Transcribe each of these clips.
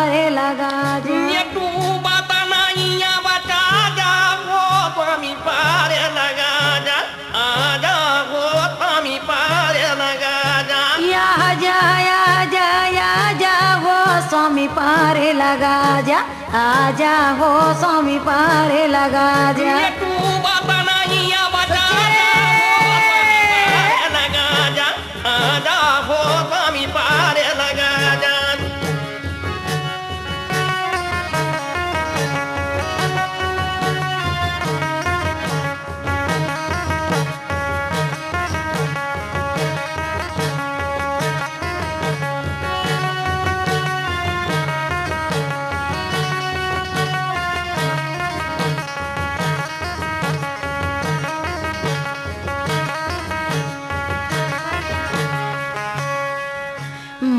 पारे लगा जा। ये डूबता नहीं बचा जा हो स्वामी पारे लगा जा। आजा हो स्वामी पारे लगा जा। या जा हो स्वामी पारे लगा जा। आजा हो स्वामी पारे लगा जा। ये डूबता नहीं बचा जा हो स्वामी पारे लगा जा। आजा हो स्वामी पारे लगा जा।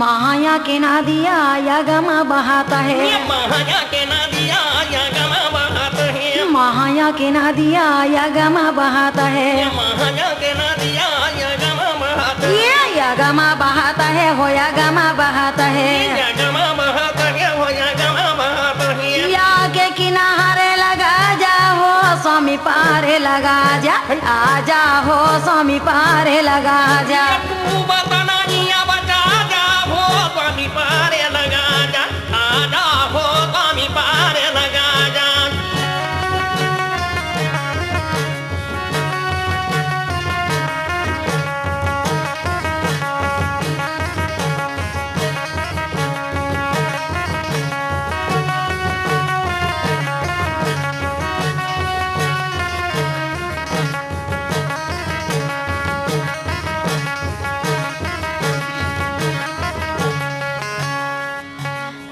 माया के नदिया यगमा बहाता है। ये माया के नदिया यगमा बहाता है। माया के नदिया यगमा बहाता है। माया के नदिया यगमा बहाता है। ये यगमा बहाता है हो यगमा बहाता है। यगमा बहाता है हो यगमा बहाता है। या के किनारे लगा जा हो स्वामी पारे लगा जा। आजा हो स्वामी पारे लगा जा। डूबता नहीं बचा जा हो स्वामी पारे लगा जा। आजा हो स्वामी पारे लगा जा।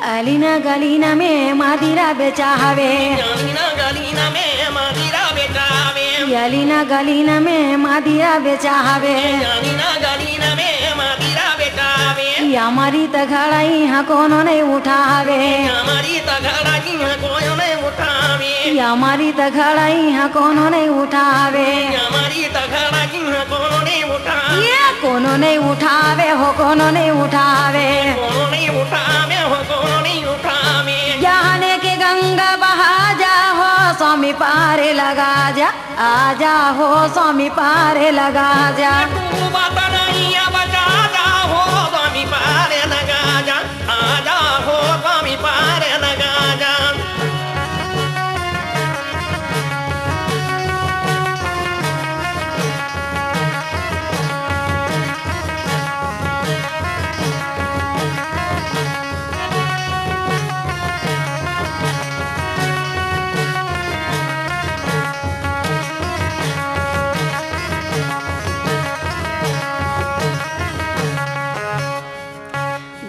अलीना गलीना में मदिरा बेचा हवे। गलीना गलीना में मदिरा बेचावे। अलीना गलीना में मदिरा बेचा हवे। गलीना गलीना में मदिरा बेचावे। हमारी त घड़ा यहाँ कोनो नहीं उठावे। हमारी तगड़ा यहाँ कोई नहीं उठावे। हमारी त घड़ा यहाँ कोनो नहीं उठावे। हमारी तगड़ा यहाँ कोई नहीं उठावे। ये कोनो नहीं उठावे हो कोनो नहीं उठावे। कोनो नहीं उठावे हो कोनो नहीं उठावे। जाने के गंगा बहा जा हो स्वामी पारे लगा जा। आजा हो स्वामी पारे लगा जा। डूबता नहीं बचा जा हो स्वामी पारे लगा जा। आजा हो स्वामी पारे लगा जा।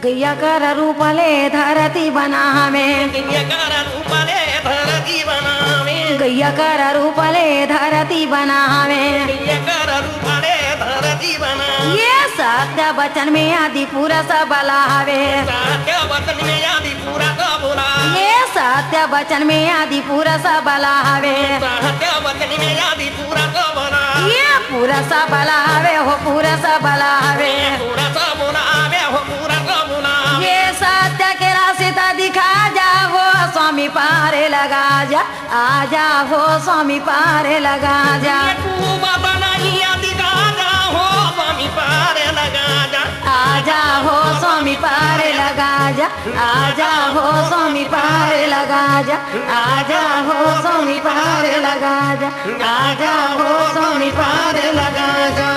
गैया कर रूप ले धरती बनावे। गैया कर रूप ले धरती बनावे। गैया कर रूप ले धरती बनावे। गैया कर रूप ले धरती बनावे। ये सत्य वचन में आदि पूरा सब बलावे। सत्य वचन में आदि पूरा का बुलावे। ये सत्य वचन में आदि पूरा सब बलावे। सत्य वचन में आदि पूरा का बुलावे। ये पूरा सब बलावे हो पूरा सब बलावे। पूरा का बुलावे हो पूरा का बुलावे। ये सत्य के रास्ता दिखा जा हो स्वामी पारे लगा जा। आजा हो स्वामी पारे लगा जा। डूबता नहीं दिखा जा हो स्वामी पारे लगा जा। आजा हो स्वामी पारे लगा जा। आजा हो स्वामी पारे लगा जा। आजा हो स्वामी पारे लगा जा। आजा हो स्वामी पारे लगा जा।